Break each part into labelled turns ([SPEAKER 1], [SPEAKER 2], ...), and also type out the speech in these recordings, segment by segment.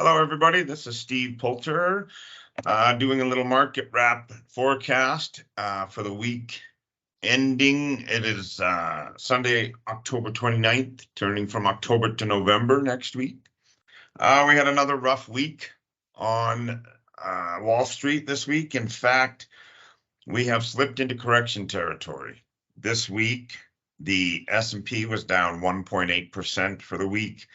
[SPEAKER 1] Hello, everybody. This is Steve Poulter, doing a little market wrap forecast for the week ending. It is Sunday, October 29th, turning from October to November next week. We had another rough week on Wall Street this week. In fact, we have slipped into correction territory. This week, the S&P was down 1.8% for the week.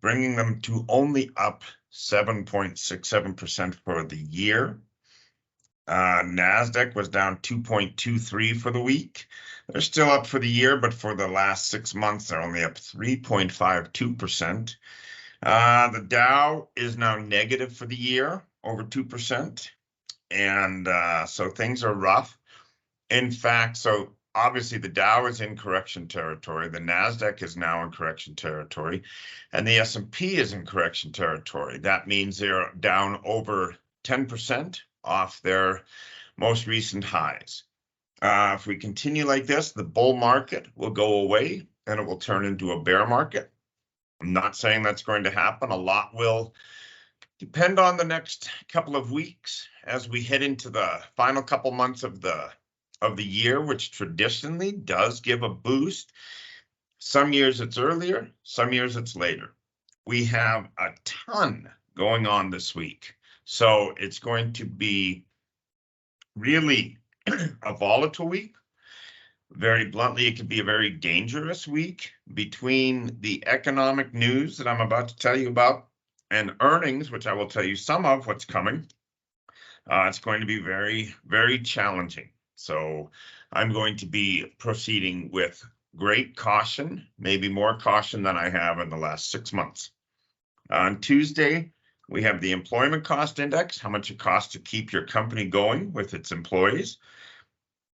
[SPEAKER 1] Bringing them to only up 7.67% for the year. NASDAQ was down 2.23 for the week. They're still up for the year, but for the last 6 months, they're only up 3.52%. The Dow is now negative for the year, over 2%. And so things are rough. In fact, so obviously the Dow is in correction territory. The NASDAQ is now in correction territory, and the S&P is in correction territory. That means they're down over 10% off their most recent highs. If we continue like this, the bull market will go away and it will turn into a bear market. I'm not saying that's going to happen. A lot will depend on the next couple of weeks as we head into the final couple months of the year, which traditionally does give a boost. Some years it's earlier, some years it's later. We have a ton going on this week. So it's going to be really a volatile week. Very bluntly, it could be a very dangerous week between the economic news that I'm about to tell you about and earnings, which I will tell you some of what's coming. It's going to be very, very challenging. So I'm going to be proceeding with great caution, maybe more caution than I have in the last 6 months. On Tuesday, we have the employment cost index, how much it costs to keep your company going with its employees.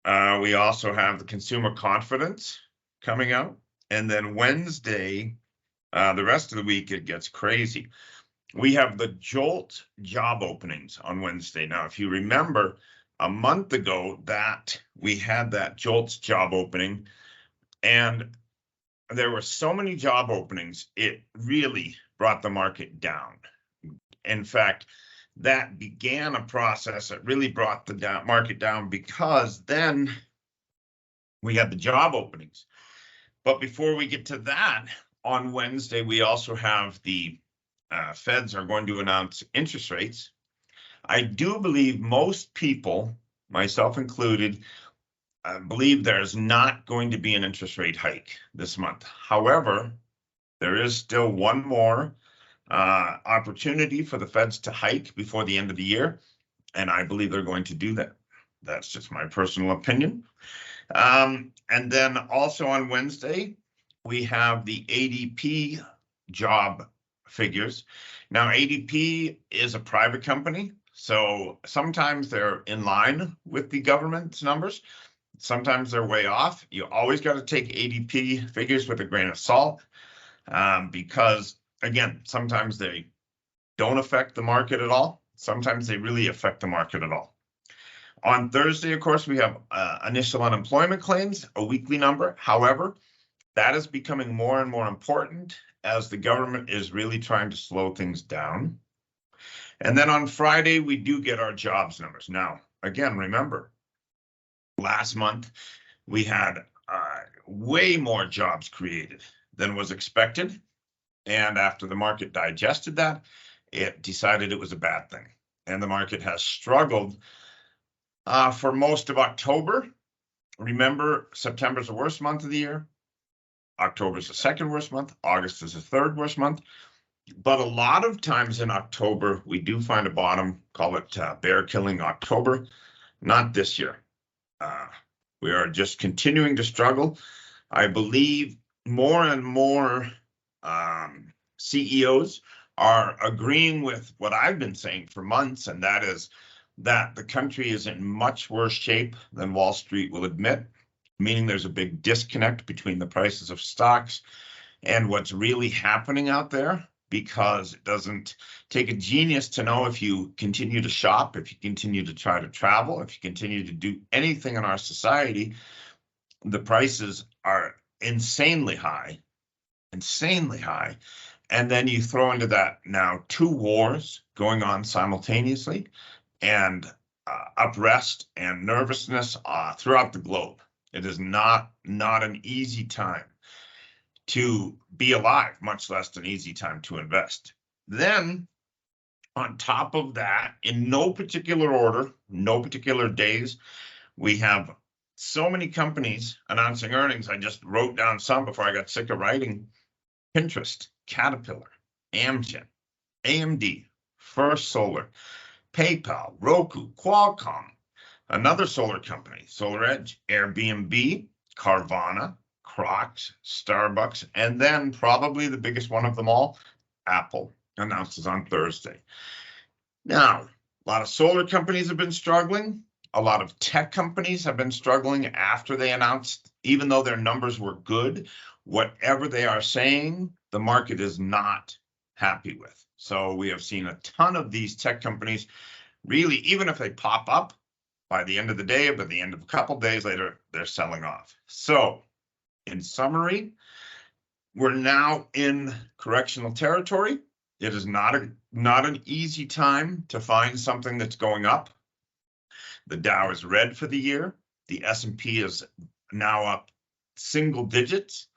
[SPEAKER 1] We also have the consumer confidence coming out. And then Wednesday, the rest of the week, it gets crazy. We have the JOLT job openings on Wednesday. Now, if you remember, a month ago that we had that JOLTS job opening, and there were so many job openings, it really brought the market down. In fact, that began a process that really brought the market down, because then we had the job openings. But before we get to that, on Wednesday, we also have the Feds are going to announce interest rates. I do believe most people, myself included, believe there's not going to be an interest rate hike this month. However, there is still one more opportunity for the Feds to hike before the end of the year, and I believe they're going to do that. That's just my personal opinion. And then also on Wednesday, we have the ADP job figures. Now, ADP is a private company, so sometimes they're in line with the government's numbers. Sometimes they're way off. You always got to take ADP figures with a grain of salt, because, again, sometimes they don't affect the market at all. Sometimes they really affect the market at all. On Thursday, of course, we have initial unemployment claims, a weekly number. However, that is becoming more and more important as the government is really trying to slow things down. And then on Friday, we do get our jobs numbers. Now, again, remember, last month, we had way more jobs created than was expected. And after the market digested that, it decided it was a bad thing. And the market has struggled for most of October. Remember, September is the worst month of the year. October is the second worst month. August is the third worst month. But a lot of times in October, we do find a bottom, call it bear killing October. Not this year. We are just continuing to struggle. I believe more and more CEOs are agreeing with what I've been saying for months, and that is that the country is in much worse shape than Wall Street will admit, meaning there's a big disconnect between the prices of stocks and what's really happening out there, because it doesn't take a genius to know if you continue to shop, if you continue to try to travel, if you continue to do anything in our society, the prices are insanely high, And then you throw into that now 2 wars going on simultaneously, and unrest and nervousness throughout the globe. It is not an easy time to be alive, much less an easy time to invest. Then, on top of that, in no particular order, no particular days, we have so many companies announcing earnings. I just wrote down some before I got sick of writing. Pinterest, Caterpillar, Amgen, AMD, First Solar, PayPal, Roku, Qualcomm, another solar company, SolarEdge, Airbnb, Carvana, Crocs, Starbucks, and then probably the biggest one of them all, Apple, announces on Thursday. Now, a lot of solar companies have been struggling. A lot of tech companies have been struggling after they announced, even though their numbers were good, whatever they are saying, the market is not happy with. So we have seen a ton of these tech companies really, even if they pop up by the end of the day, by the end of a couple days later, they're selling off. So in summary, we're now in correctional territory. It is not an easy time to find something that's going up. The Dow is red for the year. The S&P is now up single digits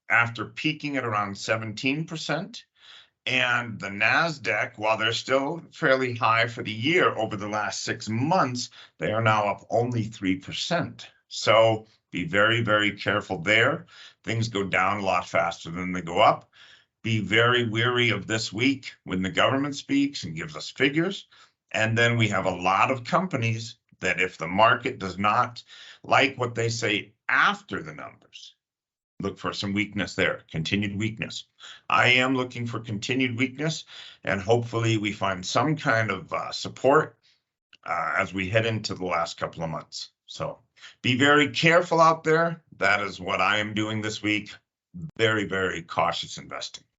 [SPEAKER 1] after peaking at around 17%. And the NASDAQ, while they're still fairly high for the year over the last 6 months, they are now up only 3%. So be very, very careful there. Things go down a lot faster than they go up. Be very wary of this week when the government speaks and gives us figures. And then we have a lot of companies that if the market does not like what they say after the numbers, look for some weakness there, continued weakness. I am looking for continued weakness, and hopefully we find some kind of support as we head into the last couple of months. So be very careful out there. That is what I am doing this week. Very, very cautious investing.